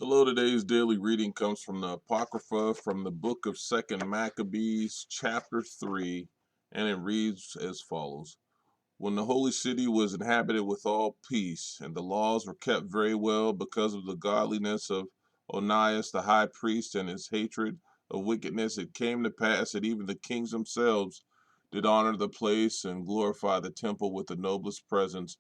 Hello, today's daily reading comes from the Apocrypha from the book of 2nd Maccabees, chapter 3, and it reads as follows. When the holy city was inhabited with all peace, and the laws were kept very well because of the godliness of Onias the high priest and his hatred of wickedness, it came to pass that even the kings themselves did honor the place and glorify the temple with the noblest presents,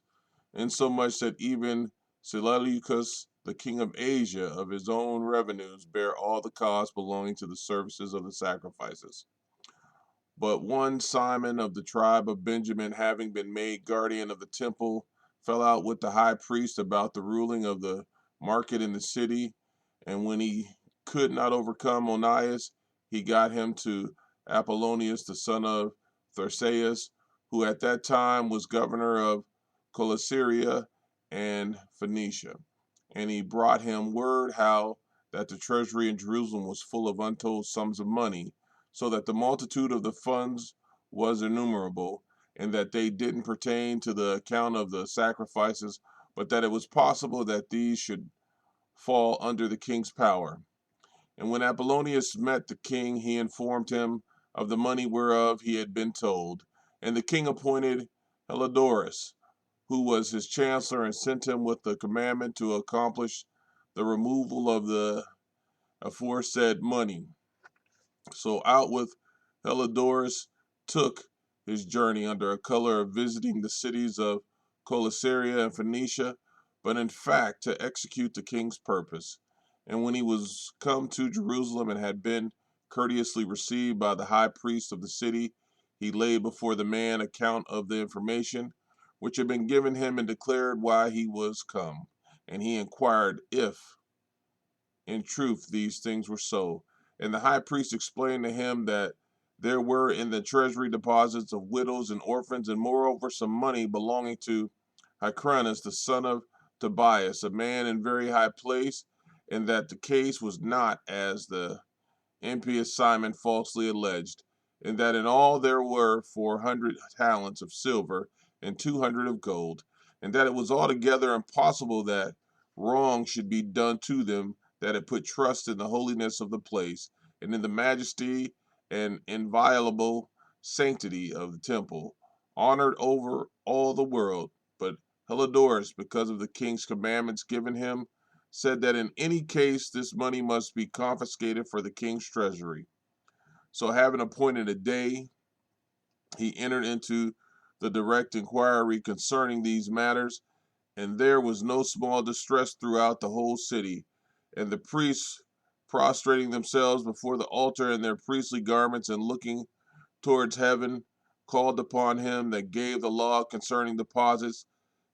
insomuch that even Seleucus, the king of Asia, of his own revenues, bare all the costs belonging to the services of the sacrifices. But one Simon of the tribe of Benjamin, having been made guardian of the temple, fell out with the high priest about the ruling of the market in the city. And when he could not overcome Onias, he got him to Apollonius, the son of Tharseus, who at that time was governor of Coelesyria and Phoenicia. And he brought him word how that the treasury in Jerusalem was full of untold sums of money, so that the multitude of the funds was innumerable, and that they didn't pertain to the account of the sacrifices, but that it was possible that these should fall under the king's power. And when Apollonius met the king, he informed him of the money whereof he had been told. And the king appointed Helidorus, who was his chancellor, and sent him with the commandment to accomplish the removal of the aforesaid money. So out with Helidorus took his journey under a color of visiting the cities of Coelesyria and Phoenicia, but in fact to execute the king's purpose. And when he was come to Jerusalem and had been courteously received by the high priest of the city, he laid before the man account of the information which had been given him, and declared why he was come. And he inquired if in truth these things were so. And the high priest explained to him that there were in the treasury deposits of widows and orphans, and moreover some money belonging to Hyrcanus, the son of Tobias, a man in very high place, and that the case was not as the impious Simon falsely alleged, and that in all there were 400 talents of silver and 200 of gold, and that it was altogether impossible that wrong should be done to them that had put trust in the holiness of the place, and in the majesty and inviolable sanctity of the temple, honored over all the world. But Helidorus, because of the king's commandments given him, said that in any case this money must be confiscated for the king's treasury. So, having appointed a day, he entered into the direct inquiry concerning these matters, and there was no small distress throughout the whole city. And the priests, prostrating themselves before the altar in their priestly garments and looking towards heaven, called upon him that gave the law concerning deposits,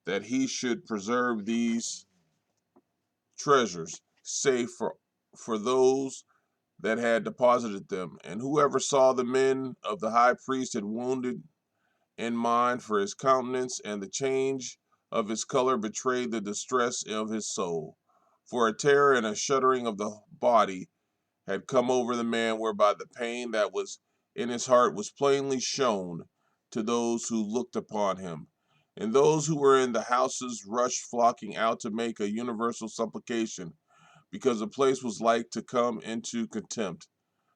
that he should preserve these treasures safe for those that had deposited them. And whoever saw the men of the high priest had wounded in mind, for his countenance and the change of his color betrayed the distress of his soul. For a terror and a shuddering of the body had come over the man, whereby the pain that was in his heart was plainly shown to those who looked upon him. And those who were in the houses rushed flocking out to make a universal supplication, because the place was like to come into contempt.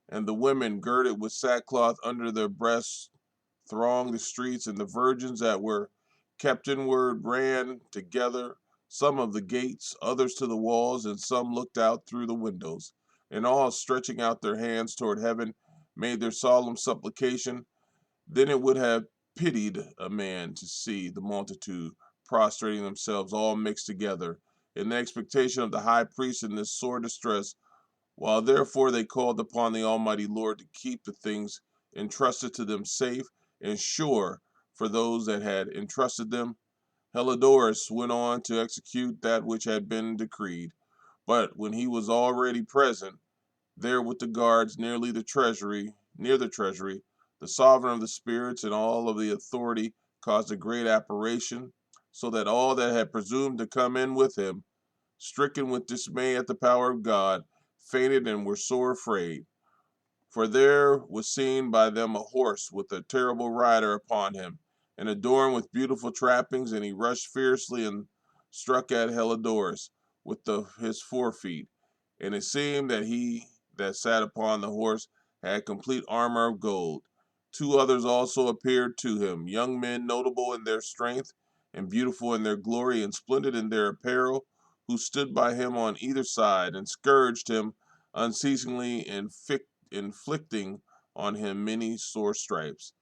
And the women, girded with sackcloth under their breasts, thronged the streets, and the virgins that were kept inward ran together, some of the gates, others to the walls, and some looked out through the windows. And all, stretching out their hands toward heaven, made their solemn supplication. Then it would have pitied a man to see the multitude prostrating themselves all mixed together, in the expectation of the high priest in this sore distress, while therefore they called upon the Almighty Lord to keep the things entrusted to them safe and sure for those that had entrusted them. Helidorus went on to execute that which had been decreed. But when he was already present, there with the guards near the treasury, the sovereign of the spirits and all of the authority caused a great apparition, so that all that had presumed to come in with him, stricken with dismay at the power of God, fainted and were sore afraid. For there was seen by them a horse with a terrible rider upon him, and adorned with beautiful trappings, and he rushed fiercely and struck at Helidorus with his forefeet, And it seemed that he that sat upon the horse had complete armor of gold. Two others also appeared to him, young men notable in their strength, and beautiful in their glory, and splendid in their apparel, who stood by him on either side, and scourged him unceasingly, inflicting on him many sore stripes.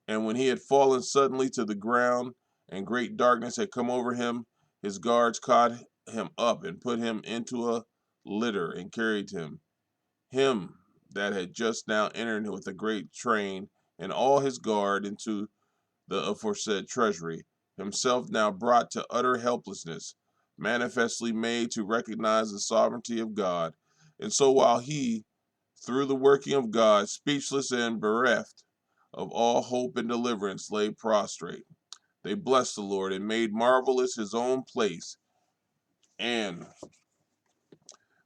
And when he had fallen suddenly to the ground, and great darkness had come over him, his guards caught him up and put him into a litter and carried him that had just now entered with a great train, and all his guard into the aforesaid treasury, himself now brought to utter helplessness, manifestly made to recognize the sovereignty of God. And so while he, through the working of God, speechless and bereft of all hope and deliverance, lay prostrate, they blessed the Lord and made marvelous his own place. And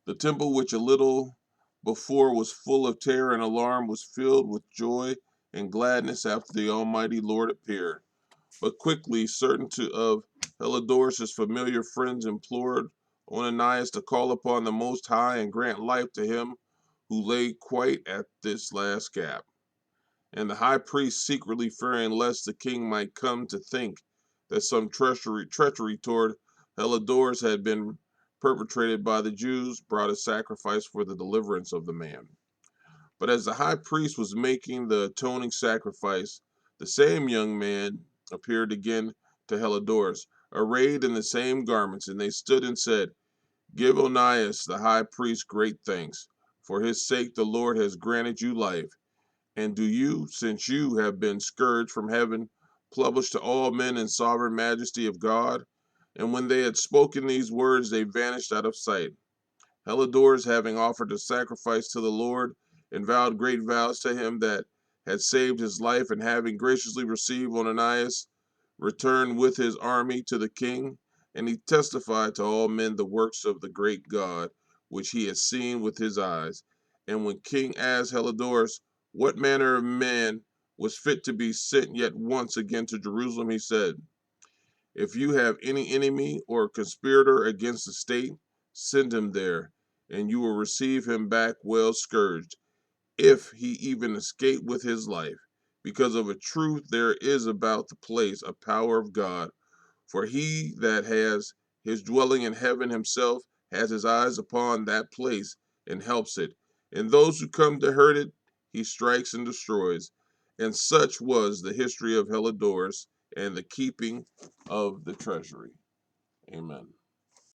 the temple, which a little before was full of terror and alarm, was filled with joy and gladness after the Almighty Lord appeared. But quickly, certain of Heliodorus' familiar friends implored Ananias to call upon the Most High and grant life to him who lay quite at this last gap. And the high priest, secretly fearing lest the king might come to think that some treachery toward Heliodorus had been perpetrated by the Jews, brought a sacrifice for the deliverance of the man. But as the high priest was making the atoning sacrifice, the same young man appeared again to Heliodorus, arrayed in the same garments, and they stood and said, "Give Onias the high priest great thanks. For his sake the Lord has granted you life. And do you, since you have been scourged from heaven, publish to all men in sovereign majesty of God?" And when they had spoken these words, they vanished out of sight. Heliodorus, having offered a sacrifice to the Lord, and vowed great vows to him that had saved his life, and having graciously received Ananias, returned with his army to the king, and he testified to all men the works of the great God, which he had seen with his eyes. And when King asked Heliodorus what manner of man was fit to be sent yet once again to Jerusalem, he said, "If you have any enemy or conspirator against the state, send him there, and you will receive him back well scourged, if he even escape with his life. Because of a truth there is about the place a power of God. For he that has his dwelling in heaven himself has his eyes upon that place and helps it. And those who come to hurt it, he strikes and destroys." And such was the history of Heliodorus and the keeping of the treasury. Amen.